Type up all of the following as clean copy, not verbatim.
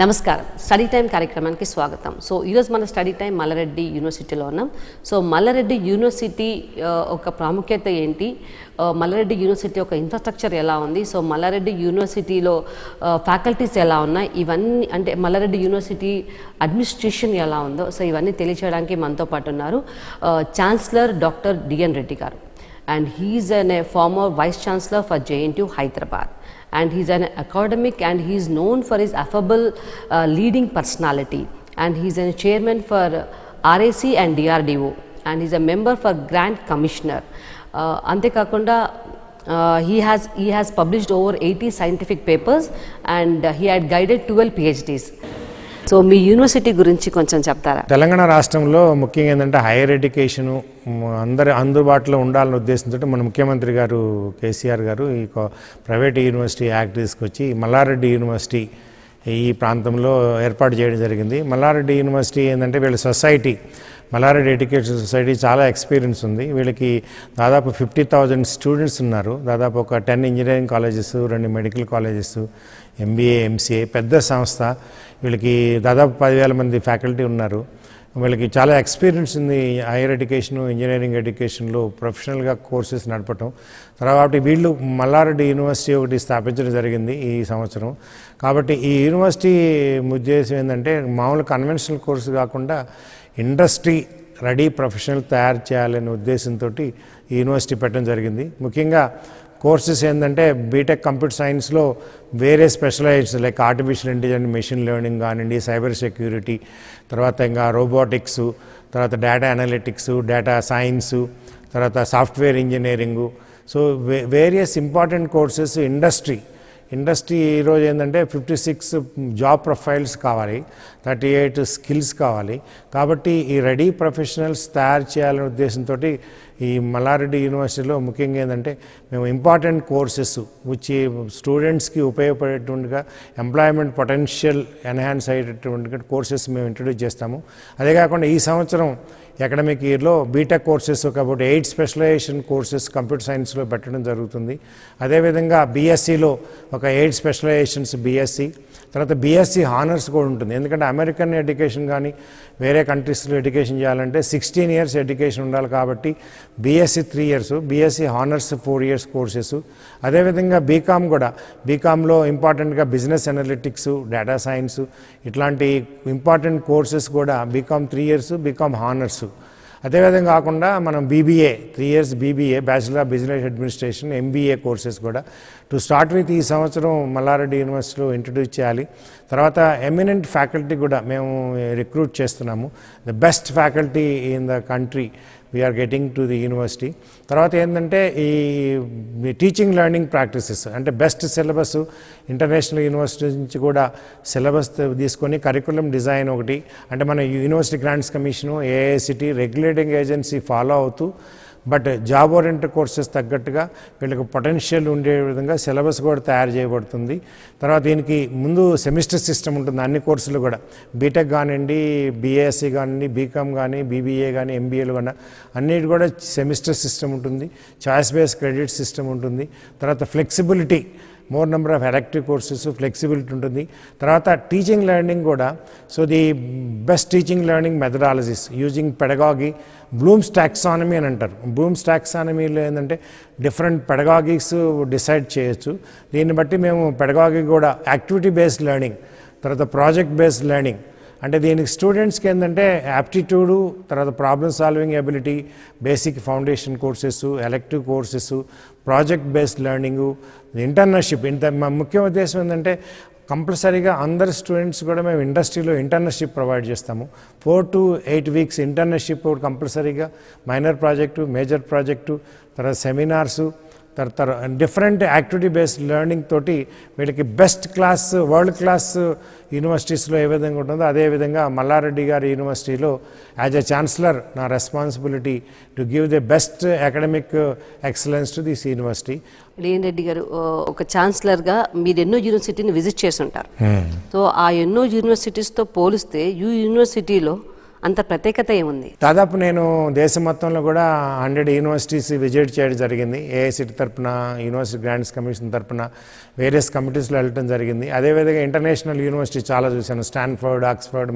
నమస్కారం study time కార్యక్రమానికి స్వాగతం. సో ఈరోజు మన స్టడీ టైం మల్లారెడ్డి యూనివర్సిటీలో ఉన్నాం. సో మల్లారెడ్డి యూనివర్సిటీ ఒక ప్రాముఖ్యత ఏంటి, మల్లారెడ్డి యూనివర్సిటీ ఒక ఇన్ఫ్రాస్ట్రక్చర్ ఎలా ఉంది, సో మల్లారెడ్డి యూనివర్సిటీలో ఫ్యాకల్టీస్ ఎలా ఉన్నాయి, ఇవన్నీ అంటే మల్లారెడ్డి యూనివర్సిటీ అడ్మినిస్ట్రేషన్ ఎలా ఉందో, సో ఇవన్నీ తెలియచేయడానికి మనతో పాటు ఉన్నారు ఛాన్సలర్ డాక్టర్ డిఎన్ రెడ్డి గారు. And he is a former vice chancellor for JNTU Hyderabad, and he is an academic and he is known for his affable leading personality, and he is a chairman for RAC and DRDO, and he is a member for Grant Commissioner. Ante kakunda he has published over 80 scientific papers, and he had guided 12 PhDs. So me university గురించి కొంచెం చెప్తారా? తెలంగాణ రాష్ట్రంలో ముఖ్యంగా ఏంటంటే hire education అందరి అందుబాటులో ఉండాలనే ఉద్దేశంతో మన ముఖ్యమంత్రి గారు కేసీఆర్ గారు ఈ ప్రైవేట్ యూనివర్సిటీ యాక్ట్ తీసుకొచ్చి మల్లారెడ్డి యూనివర్సిటీ ఈ ప్రాంతంలో ఏర్పాటు చేయడం జరిగింది. మల్లారెడ్డి యూనివర్సిటీ ఏంటంటే వీళ్ళ సొసైటీ మల్లారెడ్డి ఎడ్యుకేషన్ సొసైటీ చాలా ఎక్స్పీరియన్స్ ఉంది. వీళ్ళకి దాదాపు 50,000 స్టూడెంట్స్ ఉన్నారు. దాదాపు ఒక 10 engineering colleges, 2 medical colleges, MBA, MCA పెద్ద సంస్థ. వీళ్ళకి దాదాపు 10,000 మంది ఫ్యాకల్టీ ఉన్నారు. వీళ్ళకి చాలా ఎక్స్పీరియన్స్ ఉంది హైయర్ ఎడ్యుకేషను, ఇంజనీరింగ్ ఎడ్యుకేషన్లో ప్రొఫెషనల్గా కోర్సెస్ నడపటం. తర్వాత వీళ్ళు మల్లారెడ్డి యూనివర్సిటీ ఒకటి స్థాపించడం జరిగింది ఈ సంవత్సరం. కాబట్టి ఈ యూనివర్సిటీ ఉద్దేశం ఏంటంటే మామూలు కన్వెన్షనల్ కోర్సు కాకుండా ఇండస్ట్రీ రెడీ ప్రొఫెషనల్ తయారు చేయాలనే ఉద్దేశంతో ఈ యూనివర్సిటీ పెట్టడం జరిగింది. ముఖ్యంగా కోర్సెస్ ఏంటంటే బీటెక్ కంప్యూటర్ సైన్స్లో వేరే specialized like artificial intelligence, machine learning కానివ్వండి, సైబర్ సెక్యూరిటీ, తర్వాత ఇంకా రోబోటిక్స్, తర్వాత డేటా అనలిటిక్స్, డేటా సైన్సు, తర్వాత software engineering. So various important courses. Industry ఈరోజు ఏంటంటే 56 జాబ్ ప్రొఫైల్స్ కావాలి, 38 స్కిల్స్ కావాలి. కాబట్టి ఈ రెడీ ప్రొఫెషనల్స్ తయారు చేయాలనే ఉద్దేశంతో ఈ మల్లారెడ్డి యూనివర్సిటీలో ముఖ్యంగా ఏంటంటే మేము ఇంపార్టెంట్ కోర్సెస్ వచ్చి స్టూడెంట్స్కి ఉపయోగపడేటువంటిగా ఎంప్లాయ్మెంట్ పొటెన్షియల్ ఎన్హాన్స్ అయ్యేటటువంటి కోర్సెస్ మేము ఇంట్రడ్యూస్ చేస్తాము. అదే కాకుండా ఈ సంవత్సరం అకాడమిక్ ఇయర్లో బీటెక్ కోర్సెస్ ఒక అబౌట్ 8 స్పెషలైజేషన్ కోర్సెస్ కంప్యూటర్ సైన్స్లో పెట్టడం జరుగుతుంది. అదేవిధంగా బీఎస్సీలో ఒక 8 స్పెషలైజేషన్స్ బీఎస్సీ, తర్వాత బీఎస్సీ హానర్స్ కూడా ఉంటుంది. ఎందుకంటే అమెరికన్ ఎడ్యుకేషన్ కానీ వేరే కంట్రీస్లో ఎడ్యుకేషన్ చేయాలంటే 16 ఇయర్స్ ఎడ్యుకేషన్ ఉండాలి. కాబట్టి BSc 3 years, BSc honours 4 years courses. అదేవిధంగా బీకామ్ కూడా, బీకామ్లో ఇంపార్టెంట్గా బిజినెస్ అనలిటిక్స్, డేటా సైన్స్ ఇట్లాంటి ఇంపార్టెంట్ కోర్సెస్ కూడా బీకామ్ 3 ఇయర్స్, బీకామ్ హానర్స్. అదేవిధంగా కాకుండా మనం BBA 3 years BBA, bachelor of business administration, MBA courses కూడా టు స్టార్ట్ విత్ ఈ సంవత్సరం మల్లారెడ్డి యూనివర్సిటీలో ఇంట్రడ్యూస్ చేయాలి. తర్వాత ఎమినెంట్ ఫ్యాకల్టీ కూడా మేము రిక్రూట్ చేస్తున్నాము. The best faculty in the country we are getting to the university. తర్వాత ఏంటంటే ఈ టీచింగ్ లెర్నింగ్ ప్రాక్టీసెస్ అంటే బెస్ట్ సిలబస్ ఇంటర్నేషనల్ యూనివర్సిటీ నుంచి కూడా సిలబస్ తీసుకొని కరికులం డిజైన్ ఒకటి అంటే మన university grants commission, AICTE regulating agency follow అవుతూ బట్ జాబ్ ఓరియంటెడ్ కోర్సెస్ తగ్గట్టుగా వీళ్ళకి పొటెన్షియల్ ఉండే విధంగా సిలబస్ కూడా తయారు చేయబడుతుంది. తర్వాత దీనికి ముందు సెమిస్టర్ సిస్టమ్ ఉంటుంది అన్ని కోర్సులు కూడా, బీటెక్ కానివ్వండి, BASC కానివ్వండి, బీకామ్ కానీ, BBA కానీ, MBAలు కానీ అన్నిటి కూడా సెమిస్టర్ సిస్టమ్ ఉంటుంది. చాయిస్ బేస్డ్ క్రెడిట్ సిస్టమ్ ఉంటుంది. తర్వాత flexibility, more number of elective courses, flexibility ఉంటుంది. తర్వాత టీచింగ్ లెర్నింగ్ కూడా, so the best teaching learning methodologies using pedagogy, Bloom's taxonomy అని అంటారు. బ్లూమ్స్ టాక్సానమీలో ఏంటంటే డిఫరెంట్ పెడగాగిక్స్ డిసైడ్ చేయొచ్చు. దీన్ని బట్టి మేము పెడగాగి కూడా యాక్టివిటీ బేస్డ్ లెర్నింగ్, తర్వాత ప్రాజెక్ట్ బేస్డ్ లెర్నింగ్ అంటే దీనికి స్టూడెంట్స్కి ఏంటంటే యాప్టిట్యూడు, తర్వాత problem solving ability, basic foundation courses, elective courses, project based learning, internship. మా ముఖ్య ఉద్దేశం ఏంటంటే కంపల్సరీగా అందరు స్టూడెంట్స్ కూడా మేము ఇండస్ట్రీలో ఇంటర్న్షిప్ ప్రొవైడ్ చేస్తాము. 4 to 8 వీక్స్ ఇంటర్న్షిప్ కంపల్సరీగా, మైనర్ ప్రాజెక్టు, మేజర్ ప్రాజెక్టు, తర్వాత సెమినార్సు, తర్వాత డిఫరెంట్ యాక్టివిటీ బేస్డ్ లెర్నింగ్ తోటి వీళ్ళకి బెస్ట్ క్లాస్, వరల్డ్ క్లాస్ యూనివర్సిటీస్లో ఏ విధంగా ఉంటుందో అదేవిధంగా మల్లారెడ్డి గారి యూనివర్సిటీలో యాజ్ ఎ ఛాన్సలర్ నా responsibility to give the best academic excellence to this university. DN Reddy గారు, ఒక ఛాన్సలర్గా మీరు ఎన్నో యూనివర్సిటీని విజిట్ చేసి ఉంటారు. సో ఆ ఎన్నో యూనివర్సిటీస్తో పోలిస్తే ఈ యూనివర్సిటీలో అంత ప్రత్యేకత ఏముంది? దాదాపు నేను దేశం మొత్తంలో కూడా 100 యూనివర్సిటీస్ విజిట్ చేయడం జరిగింది. ఏఐసిటి తరపున, యూనివర్సిటీ గ్రాంట్స్ కమిషన్ తరపున వేరియస్ కమిటీస్లో వెళ్ళడం జరిగింది. అదేవిధంగా ఇంటర్నేషనల్ యూనివర్సిటీ చాలా చూశాను, స్టాన్ఫర్డ్, ఆక్స్ఫర్డ్,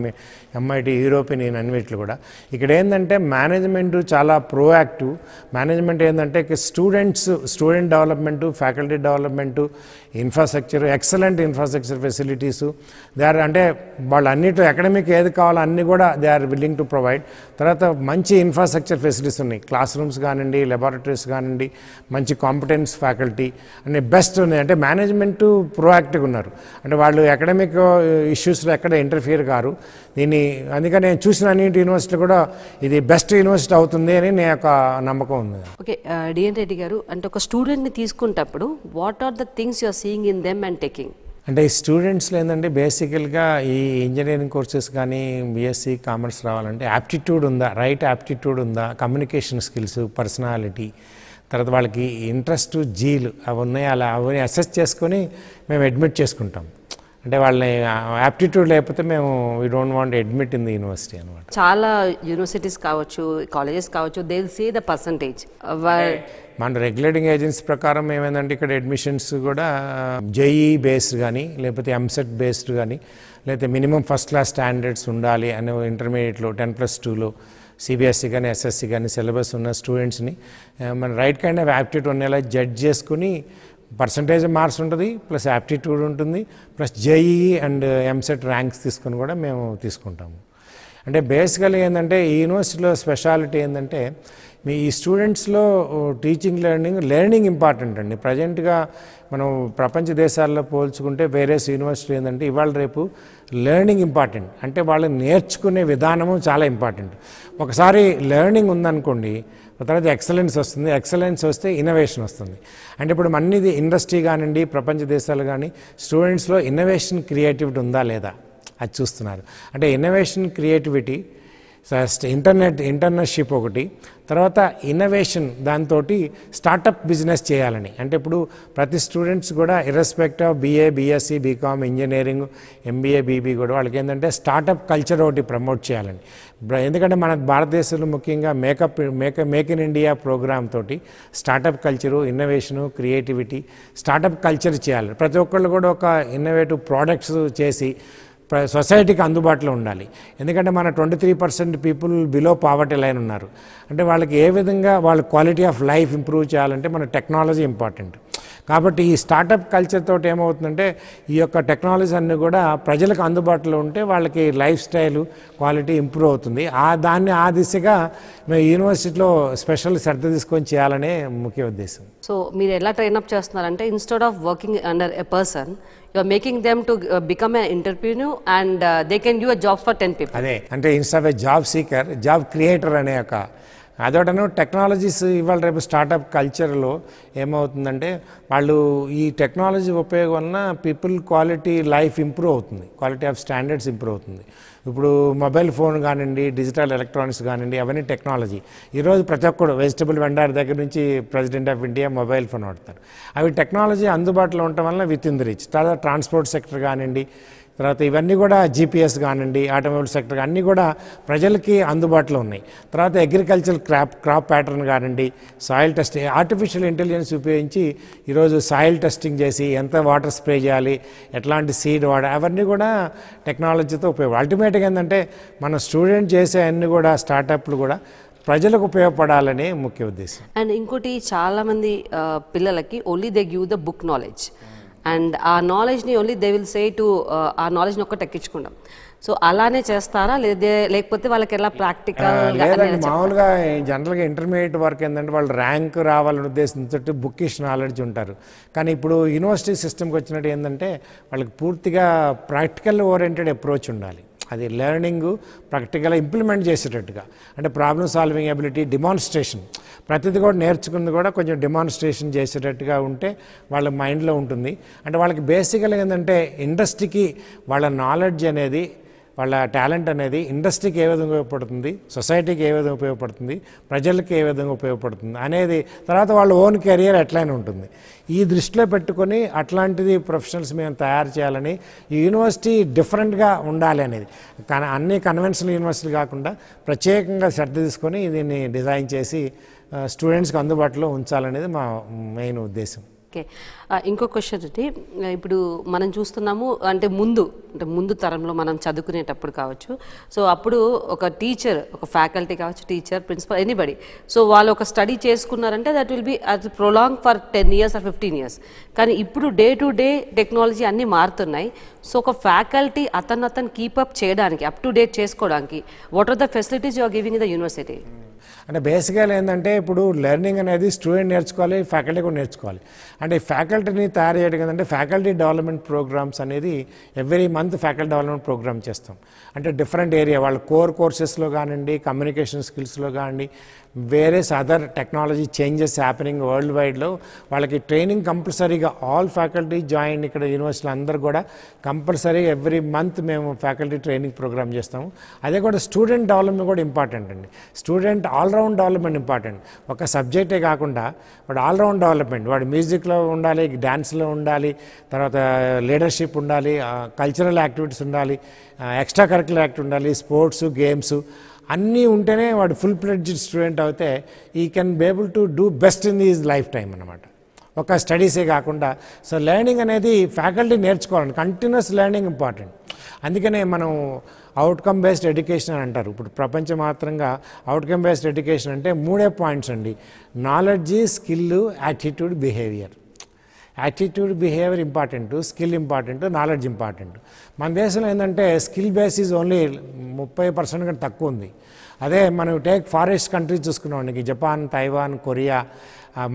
ఎంఐటి, యూరోపియన్ అన్నిట్లు కూడా. ఇక్కడ ఏంటంటే మేనేజ్మెంట్ చాలా ప్రోయాక్టివ్. మేనేజ్మెంట్ ఏంటంటే student development, faculty development, infrastructure, excellent infrastructure facilities అంటే వాళ్ళు అన్నిట్లో ఎకడమిక్ ఏది కావాలో అన్నీ కూడా they are willing to provide. తర్వాత మంచి ఇన్ఫ్రాస్ట్రక్చర్ ఫెసిలిటీస్ ఉన్నాయి, క్లాస్ రూమ్స్ కానివ్వండి, లెబారెటరీస్ కానివ్వండి, మంచి కాంపిటెన్స్ ఫ్యాకల్టీ అనే బెస్ట్ ఉన్నాయి. అంటే మేనేజ్మెంట్ ప్రోయాక్టివ్గా ఉన్నారు. అంటే వాళ్ళు ఎకడమిక్ ఇష్యూస్లో ఎక్కడ ఇంటర్ఫియర్ కారు. అందుకని నేను చూసిన అన్నింటి యూనివర్సిటీ కూడా ఇది బెస్ట్ యూనివర్సిటీ అవుతుంది అని నా యొక్క నమ్మకం ఉంది. ఓకే, డిఎన్ రెడ్డి గారు, అంటే ఒక స్టూడెంట్ని తీసుకున్నప్పుడు what are the things you are seeing in them and taking? అంటే ఈ స్టూడెంట్స్లో ఏంటంటే బేసికల్గా ఈ ఇంజనీరింగ్ కోర్సెస్ కానీ బీఎస్సీ కామర్స్ రావాలంటే యాప్టిట్యూడ్ ఉందా, రైట్ యాప్టిట్యూడ్ ఉందా, కమ్యూనికేషన్ స్కిల్స్, పర్సనాలిటీ, తర్వాత వాళ్ళకి ఇంట్రెస్ట్, జీలు అవి ఉన్నాయి. అవన్నీ అసెస్ చేసుకొని మేము అడ్మిట్ చేసుకుంటాం. అంటే వాళ్ళని యాప్టిట్యూడ్ లేకపోతే మేము we don't want admit in the university అనమాట. చాలా యూనివర్సిటీస్ కావచ్చు, కాలేజెస్ కావచ్చు, they will say the percentage. మన రెగ్యులేటింగ్ ఏజెన్సీ ప్రకారం ఏమైందంటే ఇక్కడ అడ్మిషన్స్ కూడా జేఈ బేస్డ్ కానీ, లేకపోతే ఎంసెట్ బేస్డ్ కానీ, లేకపోతే మినిమం ఫస్ట్ క్లాస్ స్టాండర్డ్స్ ఉండాలి అనే ఇంటర్మీడియట్లో 10+2లో సిబిఎస్ఈ కానీ ఎస్ఎస్సి కానీ సిలబస్ ఉన్న స్టూడెంట్స్ని మన రైట్ కైండ్ ఆఫ్ యాప్టిట్యూడ్ ఉండేలా జడ్జ్ చేసుకుని పర్సంటేజ్ మార్క్స్ ఉంటుంది, ప్లస్ యాప్టిట్యూడ్ ఉంటుంది, plus JEE and EAMCET ranks తీసుకొని కూడా మేము తీసుకుంటాము. అంటే బేసికలీ ఏంటంటే ఈ యూనివర్సిటీలో స్పెషాలిటీ ఏంటంటే ఈ స్టూడెంట్స్లో టీచింగ్ లెర్నింగ్ ఇంపార్టెంట్ అండి. ప్రజెంట్గా మనం ప్రపంచ దేశాల్లో పోల్చుకుంటే వేరియస్ యూనివర్సిటీ ఏంటంటే ఇవాళ రేపు లెర్నింగ్ ఇంపార్టెంట్. అంటే వాళ్ళు నేర్చుకునే విధానము చాలా ఇంపార్టెంట్. ఒకసారి లెర్నింగ్ ఉందనుకోండి, తర్వాత ఎక్సలెన్స్ వస్తుంది, ఎక్సలెన్స్ వస్తే ఇన్నోవేషన్ వస్తుంది. అంటే ఇప్పుడు అన్నిది ఇండస్ట్రీ కానివ్వండి, ప్రపంచ దేశాలు కానీ స్టూడెంట్స్లో ఇన్నోవేషన్ క్రియేటివిటీ ఉందా లేదా అది చూస్తున్నారు. అంటే ఇన్నోవేషన్ క్రియేటివిటీ, ఇంటర్నర్షిప్ ఒకటి, తర్వాత ఇన్నోవేషన్, దాంతో స్టార్టప్ బిజినెస్ చేయాలని. అంటే ఇప్పుడు ప్రతి స్టూడెంట్స్ కూడా irrespective of BA, BSc, BCom, engineering, MBA, BB కూడా వాళ్ళకి ఏంటంటే స్టార్టప్ కల్చర్ ఒకటి ప్రమోట్ చేయాలని. ఎందుకంటే మన భారతదేశంలో ముఖ్యంగా మేక్ ఇన్ ఇండియా ప్రోగ్రామ్ తోటి startup culture, innovation, creativity, startup culture చేయాలి. ప్రతి ఒక్కళ్ళు కూడా ఒక ఇన్నోవేటివ్ ప్రోడక్ట్స్ చేసి సొసైటీకి అందుబాటులో ఉండాలి. ఎందుకంటే మన 23% పీపుల్ బిలో పావర్టీ లైన్ ఉన్నారు. అంటే వాళ్ళకి ఏ విధంగా వాళ్ళ క్వాలిటీ ఆఫ్ లైఫ్ ఇంప్రూవ్ చేయాలంటే మన టెక్నాలజీ ఇంపార్టెంట్. కాబట్టి ఈ స్టార్టప్ కల్చర్ తోటి ఏమవుతుందంటే ఈ యొక్క టెక్నాలజీ అన్నీ కూడా ప్రజలకు అందుబాటులో ఉంటే వాళ్ళకి లైఫ్ స్టైల్ క్వాలిటీ ఇంప్రూవ్ అవుతుంది. ఆ దిశగా మేము యూనివర్సిటీలో స్పెషల్ శ్రద్ధ తీసుకొని చేయాలనే ముఖ్య ఉద్దేశం. సో మీరు ఎలా ట్రైన్అప్ చేస్తున్నారంటే instead of working under a person, you are making them to become a entrepreneur and they can give a jobs for 10 people. అదే అంటే instead of a job seeker, job creator అనే ఒక అదొకటను. Technologies ఇవాళ రేపు startup కల్చర్లో ఏమవుతుందంటే వాళ్ళు ఈ టెక్నాలజీ ఉపయోగం వలన పీపుల్ క్వాలిటీ లైఫ్ ఇంప్రూవ్ అవుతుంది, క్వాలిటీ ఆఫ్ స్టాండర్డ్స్ ఇంప్రూవ్ అవుతుంది. ఇప్పుడు మొబైల్ ఫోన్ కానివ్వండి, డిజిటల్ ఎలక్ట్రానిక్స్ కానివ్వండి, అవన్నీ టెక్నాలజీ. ఈరోజు ప్రతి ఒక్కడు వెజిటబుల్ వెండర్ దగ్గర నుంచి president of India mobile phone వాడతారు. అవి టెక్నాలజీ అందుబాటులో ఉండటం వలన విత్ ఇన్ ది రీచ్. తర్వాత ట్రాన్స్పోర్ట్ సెక్టర్ కానివ్వండి, తర్వాత ఇవన్నీ కూడా జీపీఎస్ కానివ్వండి, ఆటోమొబైల్ సెక్టర్ అన్నీ కూడా ప్రజలకి అందుబాటులో ఉన్నాయి. తర్వాత అగ్రికల్చర్ క్రాప్ ప్యాటర్న్ కానివ్వండి, సాయిల్ టెస్టింగ్, ఆర్టిఫిషియల్ ఇంటెలిజెన్స్ ఉపయోగించి ఈరోజు సాయిల్ టెస్టింగ్ చేసి ఎంత వాటర్ స్ప్రే చేయాలి, ఎట్లాంటి సీడ్ అవన్నీ కూడా టెక్నాలజీతో ఉపయోగం. అల్టిమేట్గా ఏంటంటే మన స్టూడెంట్ చేసే అన్నీ కూడా స్టార్టప్లు కూడా ప్రజలకు ఉపయోగపడాలనే ముఖ్య ఉద్దేశం. అండ్ ఇంకోటి, చాలామంది పిల్లలకి only they give the book knowledge and ఆ నాలెడ్జ్ని only they will say to ఆ నాలెడ్జ్ని ఒక్కటి ఎక్కించుకుంటాం. సో అలానే చేస్తారా లేకపోతే వాళ్ళకి ఎలా ప్రాక్టికల్? లేదండి, మామూలుగా జనరల్గా ఇంటర్మీడియట్ వరకు ఏంటంటే వాళ్ళు ర్యాంక్ రావాలనే ఉద్దేశంతో బుక్కిష్ నాలెడ్జ్ ఉంటారు. కానీ ఇప్పుడు యూనివర్సిటీ సిస్టమ్కి వచ్చినట్టు ఏంటంటే వాళ్ళకి పూర్తిగా ప్రాక్టికల్ ఓరియంటెడ్ అప్రోచ్ ఉండాలి. అది లెర్నింగ్ ప్రాక్టికల్గా ఇంప్లిమెంట్ చేసేటట్టుగా, అంటే ప్రాబ్లమ్ సాల్వింగ్ ఎబిలిటీ, డిమాన్స్ట్రేషన్, ప్రతిదీ కూడా నేర్చుకుంది కూడా కొంచెం డిమాన్స్ట్రేషన్ చేసేటట్టుగా ఉంటే వాళ్ళ మైండ్లో ఉంటుంది. అంటే వాళ్ళకి బేసికల్గా ఏంటంటే ఇండస్ట్రీకి వాళ్ళ నాలెడ్జ్ అనేది వాళ్ళ టాలెంట్ అనేది ఇండస్ట్రీకి ఏ విధంగా ఉపయోగపడుతుంది, సొసైటీకి ఏ విధంగా ఉపయోగపడుతుంది, ప్రజలకి ఏ విధంగా ఉపయోగపడుతుంది అనేది, తర్వాత వాళ్ళ ఓన్ కెరియర్ ఎట్లయినా ఉంటుంది. ఈ దృష్టిలో పెట్టుకొని అట్లాంటిది ప్రొఫెషనల్స్ మేము తయారు చేయాలని, ఈ యూనివర్సిటీ డిఫరెంట్గా ఉండాలి అనేది, అన్ని కన్వెన్షనల్ యూనివర్సిటీలు కాకుండా ప్రత్యేకంగా శ్రద్ధ తీసుకొని దీన్ని డిజైన్ చేసి స్టూడెంట్స్కి అందుబాటులో ఉంచాలనేది మా మెయిన్ ఉద్దేశం. ఓకే, ఇంకో క్వశ్చన్ అంటే ఇప్పుడు మనం చూస్తున్నాము అంటే ముందు తరంలో మనం చదువుకునేటప్పుడు కావచ్చు, సో అప్పుడు ఒక టీచర్, ఒక ఫ్యాకల్టీ కావచ్చు, టీచర్, ప్రిన్సిపల్, ఎనీబడి, సో వాళ్ళు ఒక స్టడీ చేసుకున్నారంటే దట్ విల్ బి అది prolong for 10 years or 15 years. కానీ ఇప్పుడు డే టు డే టెక్నాలజీ అన్నీ మారుతున్నాయి. సో ఒక ఫ్యాకల్టీ అతను కీపప్ చేయడానికి, అప్ టు డేట్ చేసుకోవడానికి what are the facilities you are giving in the university? అంటే బేసిక్గా ఏంటంటే ఇప్పుడు లెర్నింగ్ అనేది స్టూడెంట్ నేర్చుకోవాలి, ఫ్యాకల్టీ కూడా నేర్చుకోవాలి. అంటే ఫ్యాకల్టీని తయారు చేయడం కదంటే ఫ్యాకల్టీ డెవలప్మెంట్ ప్రోగ్రామ్స్ అనేది every month faculty development program చేస్తాం. అంటే డిఫరెంట్ ఏరియా వాళ్ళ కోర్సెస్లో కానివ్వండి, కమ్యూనికేషన్ స్కిల్స్లో కానివ్వండి, various other technology changes happening world వైడ్లో వాళ్ళకి ట్రైనింగ్ కంపల్సరీగా ఆల్ ఫ్యాకల్టీ జాయిన్ ఇక్కడ యూనివర్సిటీలో అందరూ కూడా కంపల్సరీ ఎవ్రీ మంత్ మేము ఫ్యాకల్టీ ట్రైనింగ్ ప్రోగ్రామ్ చేస్తాము. అదే కూడా స్టూడెంట్ డెవలప్మెంట్ కూడా ఇంపార్టెంట్ అండి. Student all round development important. ఒక సబ్జెక్టే కాకుండా వాడు ఆల్రౌండ్ డెవలప్మెంట్, వాడు మ్యూజిక్లో ఉండాలి, డ్యాన్స్లో ఉండాలి, తర్వాత లీడర్షిప్ ఉండాలి, కల్చరల్ యాక్టివిటీస్ ఉండాలి, ఎక్స్ట్రా కరిక్యులర్ యాక్టివిటీ ఉండాలి, స్పోర్ట్స్, గేమ్స్ అన్నీ ఉంటేనే వాడు ఫుల్ ఫ్లెడ్జ్డ్ స్టూడెంట్ అయితే ఈ can be able to do best in his life time అన్నమాట. ఒక స్టడీసే కాకుండా సో లెర్నింగ్ అనేది ఫ్యాకల్టీ నేర్చుకోవాలండి, కంటిన్యూస్ లెర్నింగ్ ఇంపార్టెంట్. అందుకనే మనం అవుట్కమ్ బేస్డ్ ఎడ్యుకేషన్ అని అంటారు. ఇప్పుడు ప్రపంచమాత్రంగా అవుట్కమ్ బేస్డ్ ఎడ్యుకేషన్ అంటే 3 పాయింట్స్ అండి: knowledge, skill, attitude, behaviour. Attitude, behaviour important, skill important, knowledge important. మన దేశంలో ఏంటంటే స్కిల్ బేస్ ఈజ్ ఓన్లీ 30% కంటే తక్కువ ఉంది. అదే మనం ఫారెస్ట్ కంట్రీస్ చూసుకున్నాం, Japan, Taiwan, Korea,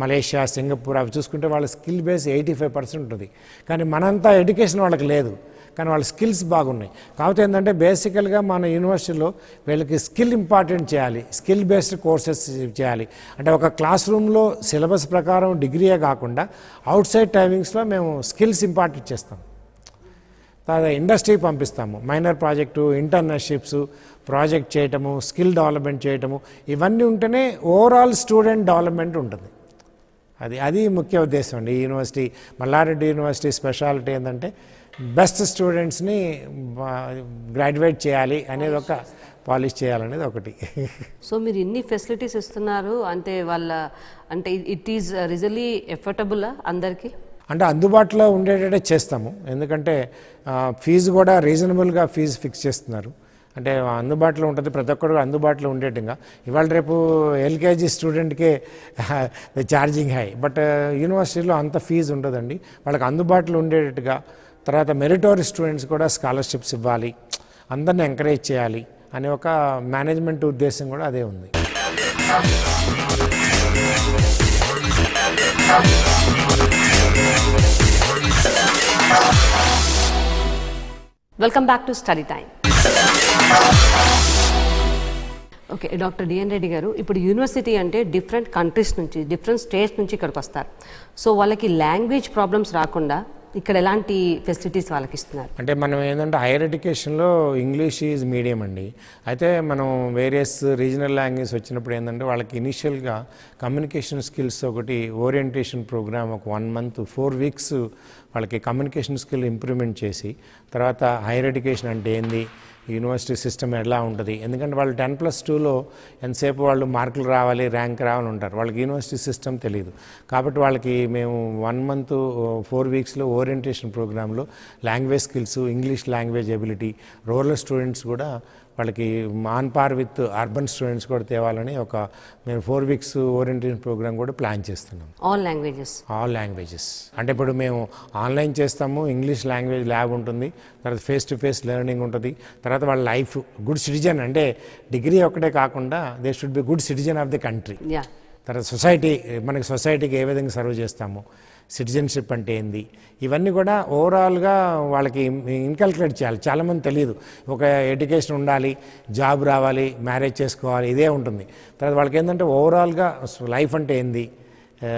Malaysia, Singapore, అవి చూసుకుంటే వాళ్ళ స్కిల్ బేస్ 85% ఉంటుంది. కానీ మనంతా ఎడ్యుకేషన్ వాళ్ళకి లేదు, కానీ వాళ్ళ స్కిల్స్ బాగున్నాయి. కాకపోతే ఏంటంటే బేసికల్గా మన యూనివర్సిటీలో వీళ్ళకి స్కిల్ ఇంపార్టెంట్ చేయాలి, స్కిల్ బేస్డ్ కోర్సెస్ చేయాలి. అంటే ఒక క్లాస్ రూమ్లో సిలబస్ ప్రకారం డిగ్రీయే కాకుండా అవుట్ సైడ్ టైమింగ్స్లో మేము స్కిల్స్ ఇంపార్టెంట్ చేస్తాం. తర్వాత ఇండస్ట్రీకి పంపిస్తాము, మైనర్ ప్రాజెక్టు, ఇంటర్న్షిప్స్, ప్రాజెక్ట్ చేయటము, స్కిల్ డెవలప్మెంట్ చేయటము, ఇవన్నీ ఉంటేనే ఓవరాల్ స్టూడెంట్ డెవలప్మెంట్ ఉంటుంది. అది ముఖ్య ఉద్దేశం అండి. ఈ యూనివర్సిటీ, మల్లారెడ్డి యూనివర్సిటీ స్పెషాలిటీ ఏంటంటే బెస్ట్ స్టూడెంట్స్ని గ్రాడ్యుయేట్ చేయాలి అనేది, ఒక పాలిష్ చేయాలనేది ఒకటి. సో మీరు ఇన్ని ఫెసిలిటీస్ ఇస్తున్నారు అంటే ఇట్ ఈజ్ రిజల్లీ ఎఫర్టబుల్ అందరికీ? అంటే అందుబాటులో ఉండేటట్టే చేస్తాము. ఎందుకంటే ఫీజు కూడా రీజనబుల్గా ఫీజు ఫిక్స్ చేస్తున్నారు. అంటే అందుబాటులో ఉంటుంది, ప్రతి ఒక్కరు అందుబాటులో ఉండేట్టుగా. ఇవాళ రేపు ఎల్కేజీ స్టూడెంట్కే ఛార్జింగ్ హై, బట్ యూనివర్సిటీలో అంత ఫీజు ఉండదండి. వాళ్ళకి అందుబాటులో ఉండేటట్టుగా, తర్వాత మెరిటోరీ స్టూడెంట్స్ కూడా స్కాలర్షిప్స్ ఇవ్వాలి, అందరిని ఎంకరేజ్ చేయాలి అనే ఒక మేనేజ్మెంట్ ఉద్దేశం కూడా అదే ఉంది. Welcome back to study time. Okay, doctor DN Reddy గారు, ఇప్పుడు యూనివర్సిటీ అంటే డిఫరెంట్ కంట్రీస్ నుంచి, డిఫరెంట్ స్టేట్స్ నుంచి ఇక్కడికి వస్తారు. సో వాళ్ళకి లాంగ్వేజ్ ప్రాబ్లమ్స్ రాకుండా ఇక్కడ ఎలాంటి ఫెసిలిటీస్ వాళ్ళకి ఇస్తున్నారు? అంటే మనం ఏంటంటే హైయర్ ఎడ్యుకేషన్లో ఇంగ్లీష్ ఈజ్ మీడియం అండి. అయితే మనం వేరియస్ రీజనల్ లాంగ్వేజ్ వచ్చినప్పుడు ఏంటంటే వాళ్ళకి ఇనిషియల్గా కమ్యూనికేషన్ స్కిల్స్ ఒకటి ఓరియంటేషన్ ప్రోగ్రామ్, ఒక 1 month 4 weeks వాళ్ళకి కమ్యూనికేషన్ స్కిల్ ఇంప్రూవ్మెంట్ చేసి, తర్వాత హైయర్ ఎడ్యుకేషన్ అంటే ఏంది, యూనివర్సిటీ సిస్టమ్ ఎలా ఉంటుంది. ఎందుకంటే వాళ్ళు 10+2లో ఎంతసేపు వాళ్ళు మార్కులు రావాలి, ర్యాంక్ రావాలి ఉంటారు, వాళ్ళకి యూనివర్సిటీ సిస్టమ్ తెలియదు. కాబట్టి వాళ్ళకి మేము 1 month 4 weeksలో ఓరియంటేషన్ ప్రోగ్రాంలో language skills, English language ability, rural students కూడా వాళ్ళకి on par with urban students కూడా తేవాలని ఒక మేము 4 weeks ఓరియంటేషన్ ప్రోగ్రామ్ కూడా ప్లాన్ చేస్తున్నాం. ఆల్ లాంగ్వేజెస్ అంటే ఇప్పుడు మేము ఆన్లైన్ చేస్తాము, ఇంగ్లీష్ లాంగ్వేజ్ ల్యాబ్ ఉంటుంది, తర్వాత ఫేస్ టు ఫేస్ లెర్నింగ్ ఉంటుంది, తర్వాత వాళ్ళ లైఫ్ గుడ్ సిటిజన్, అంటే డిగ్రీ ఒక్కటే కాకుండా they should be good citizen of the country. తర్వాత మనకి సొసైటీకి ఏ విధంగా సర్వ్ చేస్తాము, సిటిజన్షిప్ అంటే ఏంది, ఇవన్నీ కూడా ఓవరాల్గా వాళ్ళకి ఇన్కల్కులేట్ చేయాలి. చాలామంది తెలియదు, ఒక ఎడ్యుకేషన్ ఉండాలి, జాబ్ రావాలి, మ్యారేజ్ చేసుకోవాలి, ఇదే ఉంటుంది. తర్వాత వాళ్ళకి ఏంటంటే ఓవరాల్గా లైఫ్ అంటే ఏంది,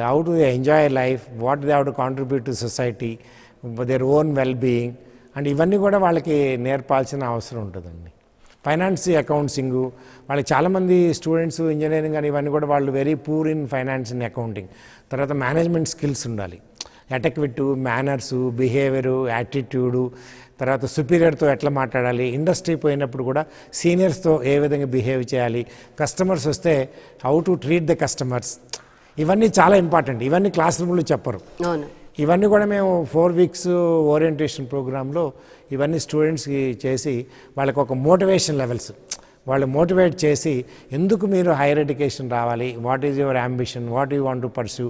how to enjoy life, what they have to contribute to society, their own well being, and ఇవన్నీ కూడా వాళ్ళకి నేర్పాల్సిన అవసరం ఉంటుందండి. ఫైనాన్స్ అకౌంట్సింగు వాళ్ళకి చాలామంది స్టూడెంట్స్ ఇంజనీరింగ్ అని ఇవన్నీ కూడా వాళ్ళు very poor in finance and accounting. తర్వాత మేనేజ్మెంట్ స్కిల్స్ ఉండాలి, ఎటక్విట్, మేనర్సు, బిహేవియరు, యాటిట్యూడు, తర్వాత సుపీరియర్తో ఎట్లా మాట్లాడాలి, ఇండస్ట్రీ పోయినప్పుడు కూడా సీనియర్స్తో ఏ విధంగా బిహేవ్ చేయాలి, కస్టమర్స్ వస్తే how to treat the customers, ఇవన్నీ చాలా ఇంపార్టెంట్. ఇవన్నీ క్లాస్ రూమ్లో చెప్పరు. ఇవన్నీ కూడా మేము 4 వీక్స్ ఓరియంటేషన్ ప్రోగ్రాంలో ఇవన్నీ స్టూడెంట్స్కి చేసి వాళ్ళకి ఒక మోటివేషన్ లెవెల్స్ వాళ్ళు మోటివేట్ చేసి ఎందుకు మీరు హైయర్ ఎడ్యుకేషన్ రావాలి, what is your ambition, what you want to pursue,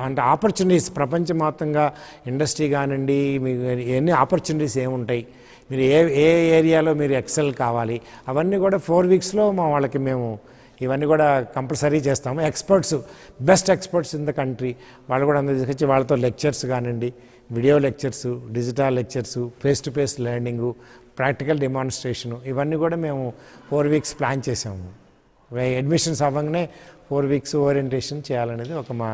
అంటే ఆపర్చునిటీస్ ప్రపంచవ్యాప్తంగా ఇండస్ట్రీ కానివ్వండి, మీకు ఎన్ని ఆపర్చునిటీస్ ఏముంటాయి, మీరు ఏ ఏరియాలో మీరు ఎక్సెల్ కావాలి, అవన్నీ కూడా 4 వీక్స్లో వాళ్ళకి మేము ఇవన్నీ కూడా కంపల్సరీ చేస్తాము. Experts, best experts in the country వాళ్ళు కూడా అందరూ తీసుకొచ్చి వాళ్ళతో లెక్చర్స్ కానివ్వండి, video lectures, digital lectures, face to face learning, practical demonstration, ఇవన్నీ కూడా మేము 4 వీక్స్ ప్లాన్ చేసాము. అడ్మిషన్స్ అవ్వగానే 4 వీక్స్ ఓరియంటేషన్ చేయాలనేది ఒక మా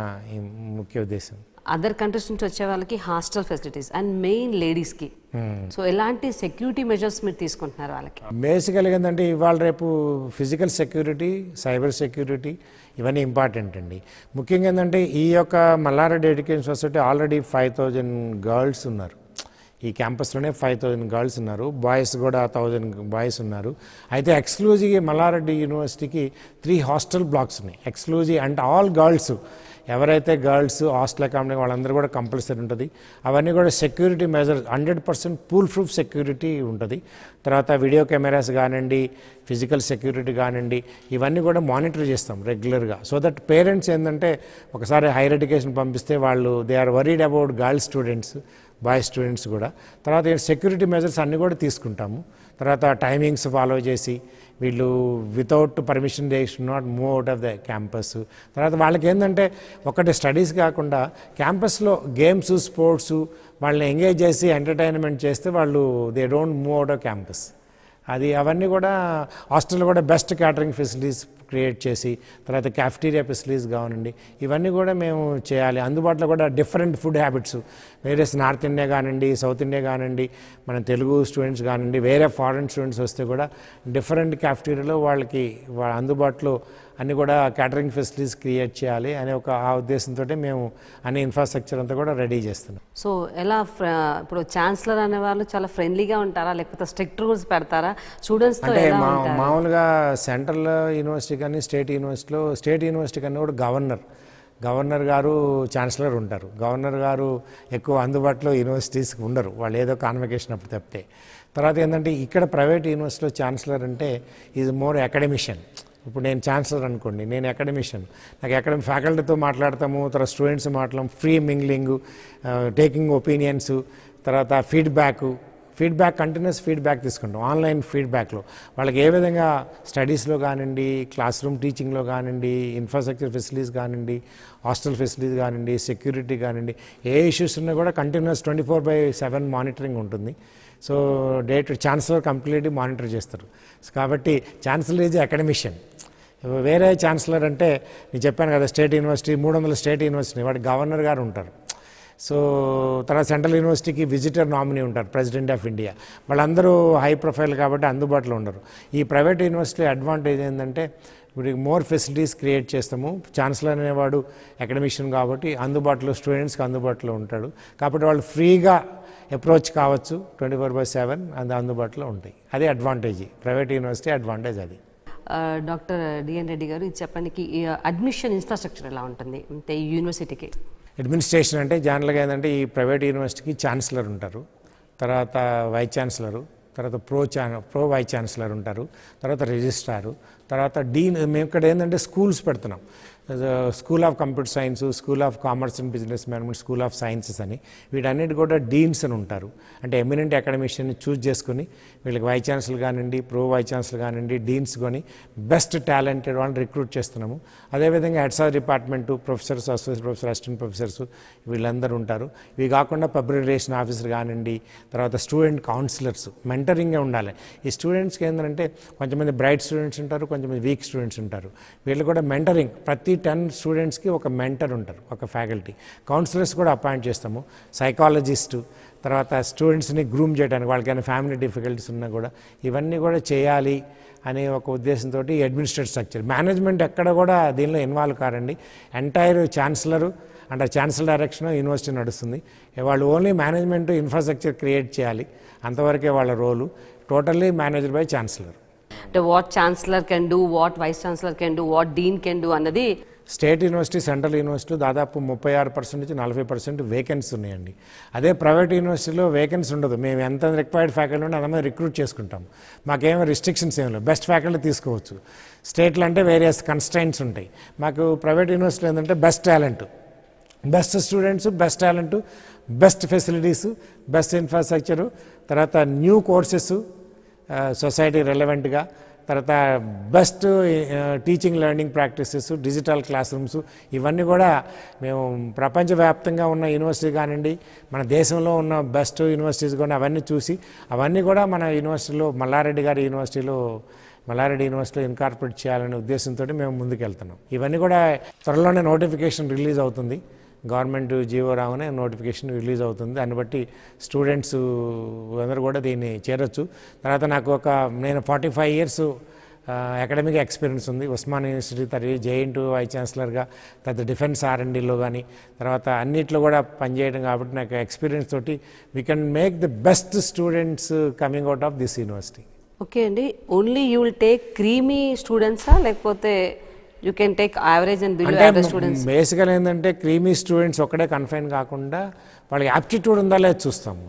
ముఖ్య ఉద్దేశం. అదర్ కంట్రీస్ నుంచి వచ్చే వాళ్ళకి హాస్టల్ ఫెసిలిటీస్ అండ్ మెయిన్ లేడీస్కి సో ఎలాంటి సెక్యూరిటీ మెజర్స్ మీరు తీసుకుంటున్నారు వాళ్ళకి? బేసికల్గా ఏంటంటే ఇవాళ రేపు ఫిజికల్ సెక్యూరిటీ, సైబర్ సెక్యూరిటీ ఇవన్నీ ఇంపార్టెంట్ అండి. ముఖ్యంగా ఏంటంటే ఈ యొక్క Malla Reddy education society already 5000 girls ఉన్నారు. ఈ క్యాంపస్లోనే 5000 గర్ల్స్ ఉన్నారు, బాయ్స్ కూడా 1000 బాయ్స్ ఉన్నారు. అయితే ఎక్స్క్లూజివ్గా మల్లారెడ్డి యూనివర్సిటీకి 3 హాస్టల్ బ్లాక్స్ ఉన్నాయి ఎక్స్క్లూజివ్, అండ్ ఆల్ గర్ల్స్ ఎవరైతే గర్ల్స్ హాస్టల్ అకామిడేషన్ వాళ్ళందరూ కూడా కంపల్సరీ ఉంటుంది. అవన్నీ కూడా security measures 100% pool proof security ఉంటుంది. తర్వాత వీడియో కెమెరాస్ కానివ్వండి, ఫిజికల్ సెక్యూరిటీ కానివ్వండి, ఇవన్నీ కూడా మానిటర్ చేస్తాం రెగ్యులర్గా. సో దట్ పేరెంట్స్ ఏంటంటే ఒకసారి హైయర్ ఎడ్యుకేషన్ పంపిస్తే వాళ్ళు they are worried about girls students, boys students కూడా. తర్వాత సెక్యూరిటీ మెజర్స్ అన్నీ కూడా తీసుకుంటాము. తర్వాత టైమింగ్స్ ఫాలో చేసి వీళ్ళు without permission they should not move out of the campus. తర్వాత వాళ్ళకి ఏంటంటే ఒకటి స్టడీస్ కాకుండా క్యాంపస్లో గేమ్స్, స్పోర్ట్స్ వాళ్ళని ఎంగేజ్ చేసి ఎంటర్టైన్మెంట్ చేస్తే వాళ్ళు they don't move out off campus. అవన్నీ కూడా హాస్టల్లో కూడా బెస్ట్ క్యాటరింగ్ ఫెసిలిటీస్ క్రియేట్ చేసి, తర్వాత క్యాఫ్టీరియా ఫెసిలిటీస్ కావాలండి, ఇవన్నీ కూడా మేము చేయాలి. అందుబాటులో కూడా డిఫరెంట్ ఫుడ్ హ్యాబిట్స్, వేరే నార్త్ ఇండియా కానివ్వండి, సౌత్ ఇండియా కానివ్వండి, మన తెలుగు స్టూడెంట్స్ కానివ్వండి, వేరే ఫారెన్ స్టూడెంట్స్ వస్తే కూడా డిఫరెంట్ క్యాఫ్టీరియాలో వాళ్ళకి అందుబాటులో అన్నీ కూడా క్యాటరింగ్ ఫెసిలిటీస్ క్రియేట్ చేయాలి అనే ఆ ఉద్దేశంతో మేము అన్ని ఇన్ఫ్రాస్ట్రక్చర్ అంతా కూడా రెడీ చేస్తున్నాం. సో ఎలా ఇప్పుడు ఛాన్సలర్ అనే వాళ్ళు చాలా ఫ్రెండ్లీగా ఉంటారా, లేకపోతే స్ట్రిక్ట్ రూల్స్ పెడతారా స్టూడెంట్స్తో? అంటే మామూలుగా సెంట్రల్ యూనివర్సిటీ కానీ స్టేట్ యూనివర్సిటీ కన్నా కూడా గవర్నర్ గారు ఛాన్సలర్ ఉంటారు. గవర్నర్ గారు ఎక్కువ అందుబాటులో యూనివర్సిటీస్కి ఉండరు, వాళ్ళు ఏదో కాన్వకేషన్ అప్పుడు తప్పితే. తర్వాత ఏంటంటే ఇక్కడ ప్రైవేట్ యూనివర్సిటీలో ఛాన్సలర్ అంటే ఈజ్ మోర్ అకాడమిషియన్. ఇప్పుడు నేను ఛాన్సలర్ అనుకోండి, నేను అకాడమిషియన్, నాకు అకాడమిక్ ఫ్యాకల్టీతో మాట్లాడతాము, తర్వాత స్టూడెంట్స్ మాట్లాడము, ఫ్రీ మింగ్లింగ్, టేకింగ్ ఒపీనియన్స్, తర్వాత ఫీడ్బ్యాక్ కంటిన్యూస్ ఫీడ్బ్యాక్ తీసుకుంటాం. ఆన్లైన్ ఫీడ్బ్యాక్లో వాళ్ళకి ఏ విధంగా స్టడీస్లో కానివ్వండి, క్లాస్ రూమ్ టీచింగ్లో కానివ్వండి, ఇన్ఫ్రాస్ట్రక్చర్ ఫెసిలిటీస్ కానివ్వండి, హాస్టల్ ఫెసిలిటీస్ కానివ్వండి, సెక్యూరిటీ కానివ్వండి, ఏ ఇష్యూస్ ఉన్నా కూడా కంటిన్యూస్ 24/7 మానిటరింగ్ ఉంటుంది. సో ఛాన్సలర్ కంప్లీట్లీ మానిటర్ చేస్తారు. కాబట్టి ఛాన్సలర్ ఈజ్ అకాడమిషియన్. వేరే ఛాన్సలర్ అంటే నేను చెప్పాను కదా, స్టేట్ యూనివర్సిటీ 300 స్టేట్ యూనివర్సిటీ వాటి గవర్నర్ గారు ఉంటారు. సో తర్వాత సెంట్రల్ యూనివర్సిటీకి విజిటర్ నామినీ ఉంటారు, ప్రెసిడెంట్ ఆఫ్ ఇండియా. వాళ్ళందరూ హై ప్రొఫైల్ కాబట్టి అందుబాటులో ఉండరు. ఈ ప్రైవేట్ యూనివర్సిటీ అడ్వాంటేజ్ ఏంటంటే వీటికి మోర్ ఫెసిలిటీస్ క్రియేట్ చేస్తాము. ఛాన్సలర్ అనేవాడు అకాడమిషియన్ కాబట్టి అందుబాటులో స్టూడెంట్స్కి అందుబాటులో ఉంటాడు. కాబట్టి వాళ్ళు ఫ్రీగా అప్రోచ్ కావచ్చు, 24/7 అందుబాటులో ఉంటాయి. అదే అడ్వాంటేజ్, ప్రైవేట్ యూనివర్సిటీ అడ్వాంటేజ్ అది. డాక్టర్ డిఎన్ రెడ్డి గారు, ఇది చెప్పడానికి అడ్మిషన్ ఇన్ఫ్రాస్ట్రక్చర్ ఎలా ఉంటుంది అంటే ఈ యూనివర్సిటీకి? అడ్మినిస్ట్రేషన్ అంటే జనరల్గా ఏంటంటే ఈ ప్రైవేట్ యూనివర్సిటీకి ఛాన్సలర్ ఉంటారు, తర్వాత వైస్ ఛాన్సలరు, తర్వాత ప్రో వైస్ ఛాన్సలర్ ఉంటారు, తర్వాత రిజిస్ట్రారు, తర్వాత డీన్. మేము ఇక్కడ ఏంటంటే స్కూల్స్ పెడుతున్నాం, school of computer science, school of commerce and business management, school of sciences అని. వీటన్నిటి కూడా డీన్స్ అని ఉంటారు. అంటే ఎమినెంట్ అకాడమిషియన్ని చూస్ చేసుకుని వీళ్ళకి వైస్ ఛాన్సలర్ కానివ్వండి, ప్రో వైస్ ఛాన్సలర్ కానివ్వండి, డీన్స్ కొని బెస్ట్ టాలెంటెడ్ వాళ్ళని రిక్రూట్ చేస్తున్నాము. అదేవిధంగా heads of department, professors, associate professor, assistant professors వీళ్ళందరూ ఉంటారు. ఇవి కాకుండా పబ్లిక్ రిలేషన్ ఆఫీసర్ కానివ్వండి, తర్వాత స్టూడెంట్ కౌన్సిలర్స్, మెంటరింగే ఉండాలి. ఈ స్టూడెంట్స్కి ఏంటంటే కొంతమంది బ్రైట్ స్టూడెంట్స్ ఉంటారు, కొంతమంది వీక్ స్టూడెంట్స్ ఉంటారు. వీళ్ళు కూడా మెంటరింగ్, ప్రతి 10 స్టూడెంట్స్కి ఒక మెంటర్ ఉంటారు, ఒక ఫ్యాకల్టీ. కౌన్సిలర్స్ కూడా అపాయింట్ చేస్తాము, సైకాలజిస్టు, తర్వాత స్టూడెంట్స్ని గ్రూమ్ చేయడానికి, వాళ్ళకైనా ఫ్యామిలీ డిఫికల్టీస్ ఉన్నా కూడా ఇవన్నీ కూడా చేయాలి అనే ఒక ఉద్దేశంతో అడ్మినిస్ట్రేటివ్ స్ట్రక్చర్, మేనేజ్మెంట్ ఎక్కడ కూడా దీనిలో ఇన్వాల్వ్ కారండి. ఎంటైర్ ఛాన్సలరు అంటే ఛాన్సలర్ డైరెక్షన్ యూనివర్సిటీ నడుస్తుంది. వాళ్ళు ఓన్లీ మేనేజ్మెంట్ ఇన్ఫ్రాస్ట్రక్చర్ క్రియేట్ చేయాలి, అంతవరకే వాళ్ళ role. Totally managed by chancellor. అంటే what chancellor can do, what vice chancellor can do, what dean can do అన్నది. స్టేట్ యూనివర్సిటీ, సెంట్రల్ యూనివర్సిటీలో దాదాపు 36% నుంచి 40% వేకెన్సీ ఉన్నాయండి. అదే ప్రైవేట్ యూనివర్సిటీలో వేకెన్సీ ఉండదు. మేము ఎంత రిక్వైర్డ్ ఫ్యాకల్టీ ఉంటే అంతమంది రిక్రూట్ చేసుకుంటాం. మాకేమో రిస్ట్రిక్షన్స్ ఏమి లేవు, బెస్ట్ ఫ్యాకల్టీ తీసుకోవచ్చు. స్టేట్లో అంటే వేరియస్ కన్స్ట్రైంట్స్ ఉంటాయి. మాకు ప్రైవేట్ యూనివర్సిటీలో ఏంటంటే best talent, best students, best talent, best facilities, best infrastructure, తర్వాత న్యూ కోర్సెస్ సొసైటీ రెలవెంట్గా, తర్వాత best teaching learning practices, digital class rooms, ఇవన్నీ కూడా మేము ప్రపంచవ్యాప్తంగా ఉన్న యూనివర్సిటీ కానివ్వండి, మన దేశంలో ఉన్న బెస్ట్ యూనివర్సిటీస్ కూడా అవన్నీ చూసి అవన్నీ కూడా మన యూనివర్సిటీలో మల్లారెడ్డి యూనివర్సిటీలో ఇన్కార్పొరేట్ చేయాలనే ఉద్దేశంతో మేము ముందుకెళ్తున్నాం. ఇవన్నీ కూడా త్వరలోనే నోటిఫికేషన్ రిలీజ్ అవుతుంది. గవర్నమెంట్ జీవో రాగానే నోటిఫికేషన్ రిలీజ్ అవుతుంది. దాన్ని బట్టి స్టూడెంట్స్ అందరూ కూడా దీన్ని చేరొచ్చు. తర్వాత నేను 45 years అకాడమిక్ ఎక్స్పీరియన్స్ ఉంది. ఉస్మానియా యూనివర్సిటీ తర్వాత జేఎన్‌టీయూ వైస్ ఛాన్సలర్గా, తర్వాత డిఫెన్స్ R&Dలో కానీ, తర్వాత అన్నిట్లో కూడా పనిచేయడం కాబట్టి నాకు ఎక్స్పీరియన్స్ తోటి we can make the best students coming out of this university. Okay అండి, only you will take creamy స్టూడెంట్సా లేకపోతే you can take average and below average students? Basically ఏంటంటే క్రీమీ స్టూడెంట్స్ ఒక్కడే కన్ఫైన్ కాకుండా వాళ్ళకి యాప్టిట్యూడ్ ఉందా లేదు చూస్తాము.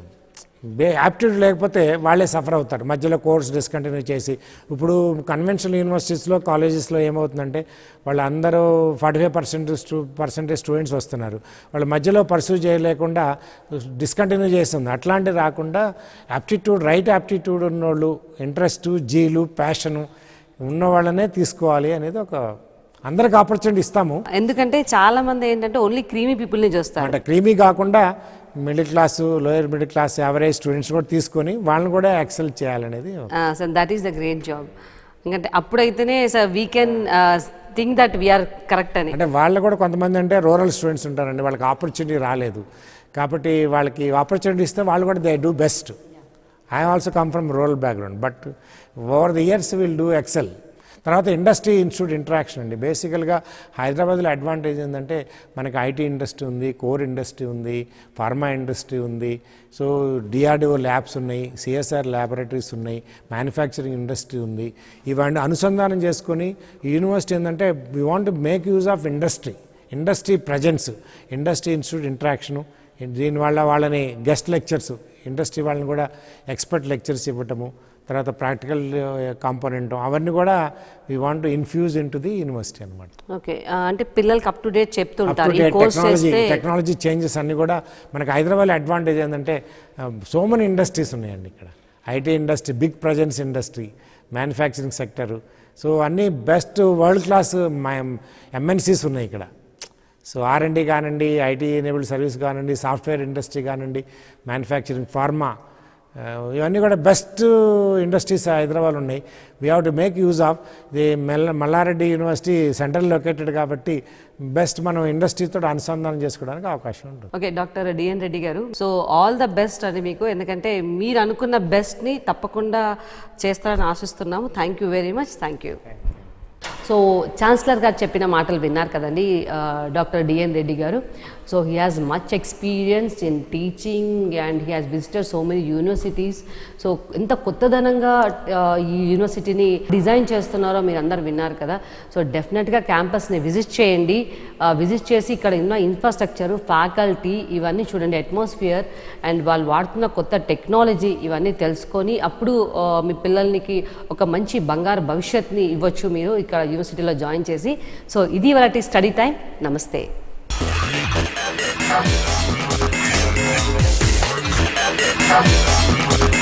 యాప్టిట్యూడ్ లేకపోతే వాళ్ళే సఫర్ అవుతారు, మధ్యలో కోర్స్ డిస్కంటిన్యూ చేసి. ఇప్పుడు కన్వెన్షనల్ యూనివర్సిటీస్లో, కాలేజెస్లో ఏమవుతుందంటే వాళ్ళందరూ 45% స్టూడెంట్స్ వస్తున్నారు, వాళ్ళు మధ్యలో పర్సూ చేయలేకుండా డిస్కంటిన్యూ చేస్తుంది. అట్లాంటివి రాకుండా యాప్టిట్యూడ్, రైట్ యాప్టిట్యూడ్ ఉన్నోళ్ళు, ఇంట్రెస్ట్, జీలు, ప్యాషను ఉన్న వాళ్ళనే తీసుకోవాలి అనేది ఒక అందరికి ఆపర్చునిటీ ఇస్తాము. ఎందుకంటే చాలా మంది ఏంటంటే ఓన్లీ క్రీమీ పీపుల్ని చూస్తారు. అంటే క్రీమీ కాకుండా middle class, lower middle class, average students కూడా తీసుకొని వాళ్ళని కూడా ఎక్సెల్ చేయాలనేది. So that is the great job. ఎందుకంటే అప్పుడైతేనే sir we can think that we're correct అని. అంటే వాళ్ళు కూడా కొంతమంది అంటే రూరల్ స్టూడెంట్స్ ఉంటారండి, వాళ్ళకి ఆపర్చునిటీ రాలేదు కాబట్టి వాళ్ళకి ఆపర్చునిటీ ఇస్తే వాళ్ళు కూడా they do best. I also come from rural background, but over the years will do excel. తర్వాత ఇండస్ట్రీ ఇన్స్టిట్యూట్ ఇంటరాక్షన్ అండి. బేసికల్గా హైదరాబాద్లో అడ్వాంటేజ్ ఏంటంటే మనకి ఐటీ ఇండస్ట్రీ ఉంది, కోర్ ఇండస్ట్రీ ఉంది, ఫార్మా ఇండస్ట్రీ ఉంది, సో డిఆర్డిఓ ల్యాబ్స్ ఉన్నాయి, సిఎస్ఆర్ ల్యాబొరేటరీస్ ఉన్నాయి, మ్యానుఫ్యాక్చరింగ్ ఇండస్ట్రీ ఉంది. ఇవన్నీ అనుసంధానం చేసుకొని యూనివర్సిటీ ఏంటంటే we want to make use of industry presence, industry institute interaction. దీనివల్ల వాళ్ళని గెస్ట్ లెక్చర్స్, ఇండస్ట్రీ వాళ్ళని కూడా ఎక్స్పర్ట్ లెక్చర్స్ ఇవ్వటము, తర్వాత ప్రాక్టికల్ కాంపోనెంట్, అవన్నీ కూడా we want to infuse in to the university అనమాట. ఓకే, అంటే పిల్లలకి అప్ టు డేట్ చెప్తుంటారు. టెక్నాలజీ చేంజెస్ అన్నీ కూడా మనకి హైదరాబాద్లో అడ్వాంటేజ్ ఏంటంటే సో మెనీ ఇండస్ట్రీస్ ఉన్నాయండి ఇక్కడ. IT industry, big presence industry, manufacturing sector, so అన్నీ బెస్ట్ వరల్డ్ క్లాస్ MNCs ఉన్నాయి ఇక్కడ. సో R&D కానివ్వండి, ఐటీ ఎనేబుల్డ్ సర్వీస్ కానివ్వండి, సాఫ్ట్వేర్ ఇండస్ట్రీ కానివ్వండి, మ్యానుఫ్యాక్చరింగ్, ఫార్మా, ఇవన్నీ కూడా బెస్ట్ ఇండస్ట్రీస్ హైదరాబాద్లో ఉన్నాయి. We have to make use of the Malla Reddy university central located కాబట్టి బెస్ట్ మనం ఇండస్ట్రీతో అనుసంధానం చేసుకోవడానికి అవకాశం ఉంటుంది. ఓకే, డాక్టర్ డిఎన్ రెడ్డి గారు, సో ఆల్ ద బెస్ట్ అని మీకు, ఎందుకంటే మీరు అనుకున్న బెస్ట్ని తప్పకుండా చేస్తారని ఆశిస్తున్నాము. Thank you very much. Thank you. So chancellor గారు చెప్పిన మాటలు విన్నారు కదండి, డాక్టర్ డిఎన్ రెడ్డి గారు. So he has much experience in teaching and he has visited so many universities. So ఎంత కొత్తదనంగా ఈ యూనివర్సిటీని డిజైన్ చేస్తున్నారో మీరు అందరు విన్నారు కదా. సో డెఫినెట్గా క్యాంపస్ని విజిట్ చేయండి. విజిట్ చేసి ఇక్కడ ఉన్న ఇన్ఫ్రాస్ట్రక్చరు, ఫ్యాకల్టీ, ఇవన్నీ చూడండి, అట్మాస్ఫియర్ అండ్ వాళ్ళు వాడుతున్న కొత్త టెక్నాలజీ, ఇవన్నీ తెలుసుకొని అప్పుడు మీ పిల్లలకి ఒక మంచి బంగారు భవిష్యత్తుని ఇవ్వచ్చు మీరు ఇక్కడ యూనివర్సిటీలో జాయిన్ చేసి. సో ఇది వాటి స్టడీ టైం. నమస్తే. Thank you.